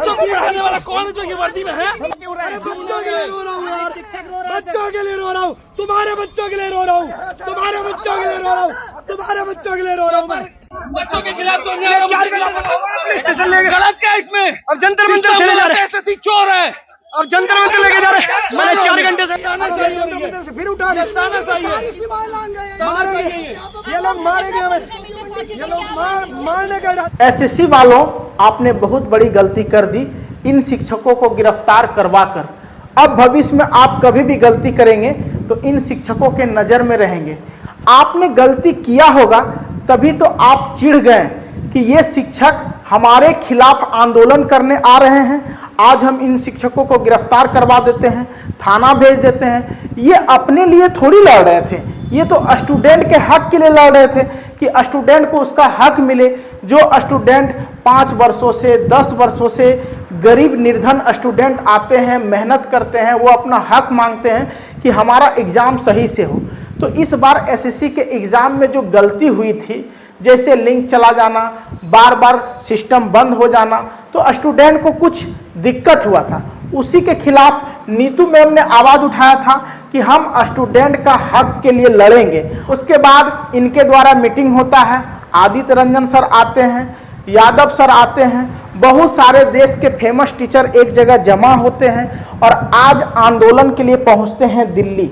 बच्चों को पढ़ाने वाला कौन है जो ये वर्दी में है? बच्चों के लिए रो रहा हूँ यार, बच्चों के लिए रो रहा हूँ, तुम्हारे बच्चों के लिए रो रहा हूँ, तुम्हारे बच्चों के लिए रो रहा हूँ, तुम्हारे बच्चों के लिए रो रहा हूँ मैं। बच्चों के खिलाफ तो स्टेशन लेके गलत क्या इसमें? अब जंतर मंतर चले जा रहे हैं, एसएससी चोर है। अब जंतर मंतर लेके जा रहे हैं। मैंने 4 घंटे से फिर उठा दिया। ये लोग मारेंगे हमें, ये लोग मारने का। एसएससी वालों, आपने बहुत बड़ी गलती कर दी इन शिक्षकों को गिरफ्तार करवाकर। अब भविष्य में आप कभी भी गलती करेंगे तो इन शिक्षकों के नज़र में रहेंगे। आपने गलती किया होगा तभी तो आप चिढ़ गए कि ये शिक्षक हमारे खिलाफ आंदोलन करने आ रहे हैं, आज हम इन शिक्षकों को गिरफ्तार करवा देते हैं, थाना भेज देते हैं। ये अपने लिए थोड़ी लड़ रहे थे, ये तो स्टूडेंट के हक के लिए लड़ रहे थे कि स्टूडेंट को उसका हक मिले। जो स्टूडेंट 5 वर्षों से 10 वर्षों से गरीब निर्धन स्टूडेंट आते हैं, मेहनत करते हैं, वो अपना हक मांगते हैं कि हमारा एग्ज़ाम सही से हो। तो इस बार एसएससी के एग्ज़ाम में जो गलती हुई थी, जैसे लिंक चला जाना, बार बार सिस्टम बंद हो जाना, तो स्टूडेंट को कुछ दिक्कत हुआ था। उसी के खिलाफ नीतू मैम ने आवाज़ उठाया था कि हम स्टूडेंट का हक के लिए लड़ेंगे। उसके बाद इनके द्वारा मीटिंग होता है, आदित्य रंजन सर आते हैं, यादव सर आते हैं, बहुत सारे देश के फेमस टीचर एक जगह जमा होते हैं और आज आंदोलन के लिए पहुंचते हैं दिल्ली।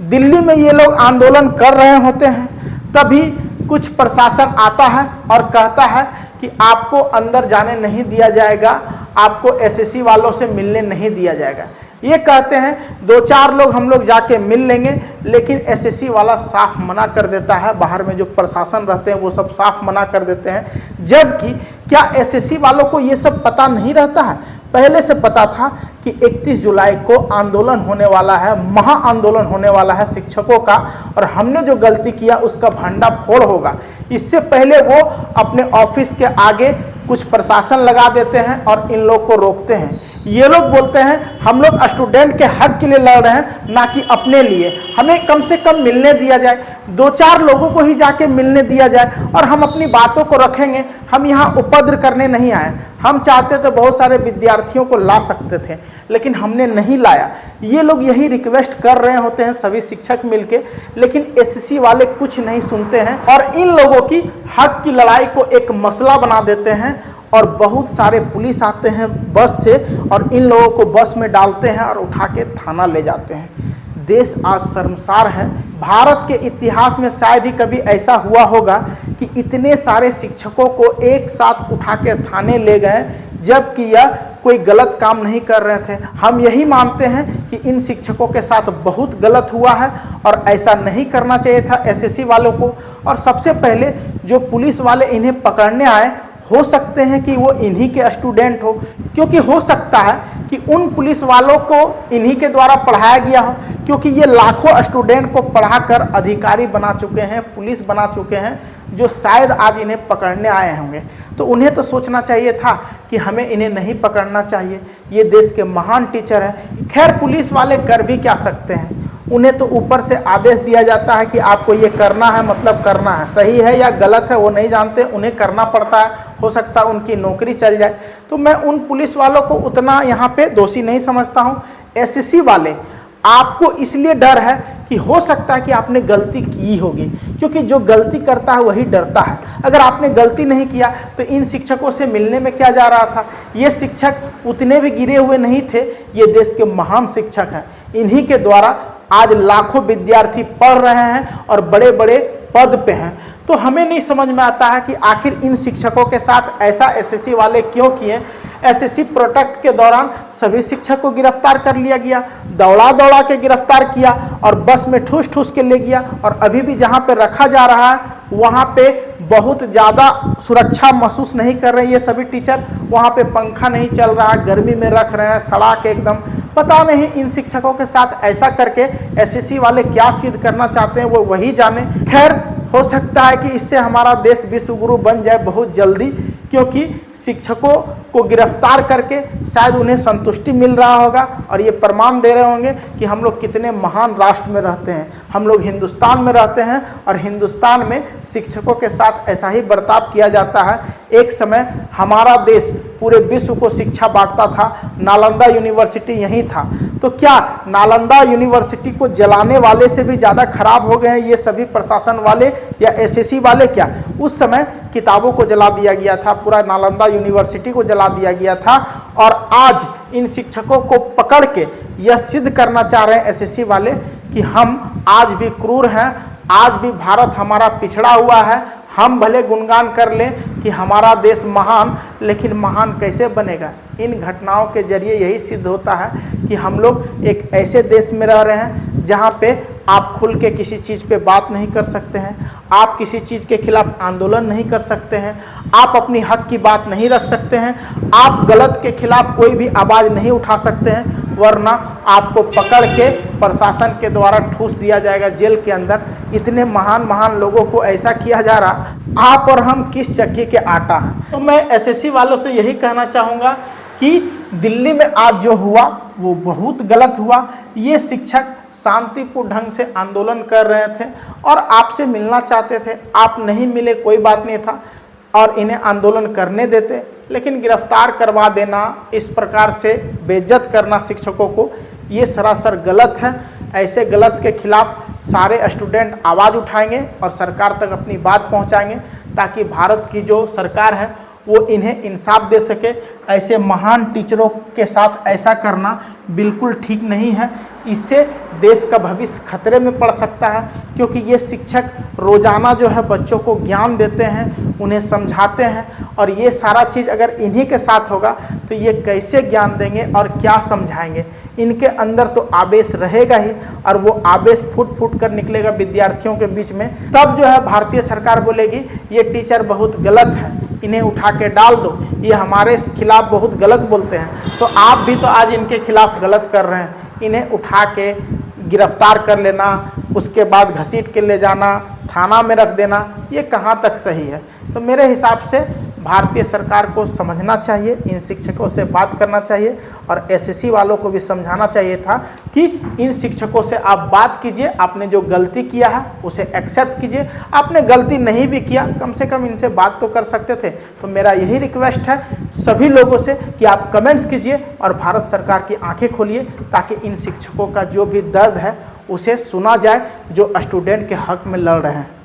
दिल्ली में ये लोग आंदोलन कर रहे होते हैं, तभी कुछ प्रशासन आता है और कहता है कि आपको अंदर जाने नहीं दिया जाएगा, आपको एसएससी वालों से मिलने नहीं दिया जाएगा। ये कहते हैं 2-4 लोग हम लोग जाके मिल लेंगे, लेकिन एसएससी वाला साफ मना कर देता है। बाहर में जो प्रशासन रहते हैं वो सब साफ मना कर देते हैं। जबकि क्या एसएससी वालों को ये सब पता नहीं रहता है? पहले से पता था कि 31 जुलाई को आंदोलन होने वाला है, महा आंदोलन होने वाला है शिक्षकों का, और हमने जो गलती किया उसका भंडाफोड़ होगा। इससे पहले वो अपने ऑफिस के आगे कुछ प्रशासन लगा देते हैं और इन लोग को रोकते हैं। ये लोग बोलते हैं हम लोग स्टूडेंट के हक के लिए लड़ रहे हैं, ना कि अपने लिए। हमें कम से कम मिलने दिया जाए, 2-4 लोगों को ही जाके मिलने दिया जाए और हम अपनी बातों को रखेंगे। हम यहाँ उपद्र करने नहीं आए। हम चाहते तो बहुत सारे विद्यार्थियों को ला सकते थे, लेकिन हमने नहीं लाया। ये लोग यही रिक्वेस्ट कर रहे होते हैं सभी शिक्षक मिलके, लेकिन एसएससी वाले कुछ नहीं सुनते हैं और इन लोगों की हक की लड़ाई को एक मसला बना देते हैं। और बहुत सारे पुलिस आते हैं बस से और इन लोगों को बस में डालते हैं और उठा के थाना ले जाते हैं। देश आज शर्मसार है। भारत के इतिहास में शायद ही कभी ऐसा हुआ होगा कि इतने सारे शिक्षकों को एक साथ उठा के थाने ले गए, जबकि यह कोई गलत काम नहीं कर रहे थे। हम यही मानते हैं कि इन शिक्षकों के साथ बहुत गलत हुआ है और ऐसा नहीं करना चाहिए था एसएससी वालों को। और सबसे पहले जो पुलिस वाले इन्हें पकड़ने आए, हो सकते हैं कि वो इन्हीं के स्टूडेंट हो, क्योंकि हो सकता है कि उन पुलिस वालों को इन्हीं के द्वारा पढ़ाया गया हो, क्योंकि ये लाखों स्टूडेंट को पढ़ाकर अधिकारी बना चुके हैं, पुलिस बना चुके हैं, जो शायद आज इन्हें पकड़ने आए होंगे। तो उन्हें तो सोचना चाहिए था कि हमें इन्हें नहीं पकड़ना चाहिए, ये देश के महान टीचर हैं। खैर, पुलिस वाले कर भी क्या सकते हैं, उन्हें तो ऊपर से आदेश दिया जाता है कि आपको ये करना है, मतलब करना है। सही है या गलत है वो नहीं जानते, उन्हें करना पड़ता है। हो सकता है उनकी नौकरी चल जाए। तो मैं उन पुलिस वालों को उतना यहाँ पे दोषी नहीं समझता हूँ। एसएससी वाले, आपको इसलिए डर है कि हो सकता है कि आपने गलती की होगी, क्योंकि जो गलती करता है वही डरता है। अगर आपने गलती नहीं किया तो इन शिक्षकों से मिलने में क्या जा रहा था? ये शिक्षक उतने भी गिरे हुए नहीं थे, ये देश के महान शिक्षक हैं। इन्हीं के द्वारा आज लाखों विद्यार्थी पढ़ रहे हैं और बड़े बड़े पद पे हैं। तो हमें नहीं समझ में आता है कि आखिर इन शिक्षकों के साथ ऐसा एसएससी वाले क्यों किए। एसएससी प्रोटेक्ट के दौरान सभी शिक्षक को गिरफ्तार कर लिया गया, दौड़ा दौड़ा के गिरफ्तार किया और बस में ठूस ठूस के ले गया। और अभी भी जहाँ पे रखा जा रहा है वहाँ पे बहुत ज़्यादा सुरक्षा महसूस नहीं कर रहे ये सभी टीचर। वहाँ पे पंखा नहीं चल रहा, गर्मी में रख रहे हैं, सड़ा के एकदम। पता नहीं इन शिक्षकों के साथ ऐसा करके एसएससी वाले क्या सिद्ध करना चाहते हैं, वो वही जाने। खैर, हो सकता है कि इससे हमारा देश विश्व गुरु बन जाए बहुत जल्दी, क्योंकि शिक्षकों को गिरफ्तार करके शायद उन्हें संतुष्टि मिल रहा होगा और ये प्रमाण दे रहे होंगे कि हम लोग कितने महान राष्ट्र में रहते हैं, हम लोग हिंदुस्तान में रहते हैं और हिंदुस्तान में शिक्षकों के साथ ऐसा ही बर्ताव किया जाता है। एक समय हमारा देश पूरे विश्व को शिक्षा बांटता था, नालंदा यूनिवर्सिटी यहीं था। तो क्या नालंदा यूनिवर्सिटी को जलाने वाले से भी ज़्यादा खराब हो गए हैं ये सभी प्रशासन वाले या एसएससी वाले? क्या उस समय किताबों को जला दिया गया था, पूरा नालंदा यूनिवर्सिटी को जला दिया गया था, और आज इन शिक्षकों को पकड़ के यह सिद्ध करना चाह रहे हैं एसएससी वाले कि हम आज भी क्रूर हैं, आज भी भारत हमारा पिछड़ा हुआ है। हम भले गुणगान कर लें कि हमारा देश महान, लेकिन महान कैसे बनेगा? इन घटनाओं के जरिए यही सिद्ध होता है कि हम लोग एक ऐसे देश में रह रहे हैं जहाँ पे आप खुल के किसी चीज़ पे बात नहीं कर सकते हैं, आप किसी चीज़ के खिलाफ आंदोलन नहीं कर सकते हैं, आप अपनी हक की बात नहीं रख सकते हैं, आप गलत के खिलाफ कोई भी आवाज़ नहीं उठा सकते हैं, वरना आपको पकड़ के प्रशासन के द्वारा ठूस दिया जाएगा जेल के अंदर। इतने महान महान लोगों को ऐसा किया जा रहा, आप और हम किस चक्की के आटा हैं? तो मैं एसएससी वालों से यही कहना चाहूँगा कि दिल्ली में आज जो हुआ वो बहुत गलत हुआ। ये शिक्षक शांतिपूर्ण ढंग से आंदोलन कर रहे थे और आपसे मिलना चाहते थे, आप नहीं मिले, कोई बात नहीं था और इन्हें आंदोलन करने देते, लेकिन गिरफ्तार करवा देना, इस प्रकार से बेइज्जत करना शिक्षकों को, ये सरासर गलत है। ऐसे गलत के खिलाफ सारे स्टूडेंट आवाज़ उठाएंगे और सरकार तक अपनी बात पहुंचाएंगे ताकि भारत की जो सरकार है वो इन्हें इंसाफ दे सके। ऐसे महान टीचरों के साथ ऐसा करना बिल्कुल ठीक नहीं है, इससे देश का भविष्य खतरे में पड़ सकता है, क्योंकि ये शिक्षक रोज़ाना जो है बच्चों को ज्ञान देते हैं, उन्हें समझाते हैं, और ये सारा चीज़ अगर इन्हीं के साथ होगा तो ये कैसे ज्ञान देंगे और क्या समझाएंगे? इनके अंदर तो आवेश रहेगा ही और वो आवेश फूट फूट कर निकलेगा विद्यार्थियों के बीच में। तब जो है भारतीय सरकार बोलेगी ये टीचर बहुत गलत है, इन्हें उठा के डाल दो, ये हमारे खिलाफ बहुत गलत बोलते हैं। तो आप भी तो आज इनके खिलाफ गलत कर रहे हैं, इन्हें उठा के गिरफ्तार कर लेना, उसके बाद घसीट के ले जाना, थाना में रख देना, ये कहाँ तक सही है? तो मेरे हिसाब से भारतीय सरकार को समझना चाहिए, इन शिक्षकों से बात करना चाहिए और एसएससी वालों को भी समझाना चाहिए था कि इन शिक्षकों से आप बात कीजिए, आपने जो गलती किया है उसे एक्सेप्ट कीजिए, आपने गलती नहीं भी किया कम से कम इनसे बात तो कर सकते थे। तो मेरा यही रिक्वेस्ट है सभी लोगों से कि आप कमेंट्स कीजिए और भारत सरकार की आंखें खोलिए ताकि इन शिक्षकों का जो भी दर्द है उसे सुना जाए जो स्टूडेंट के हक में लड़ रहे हैं।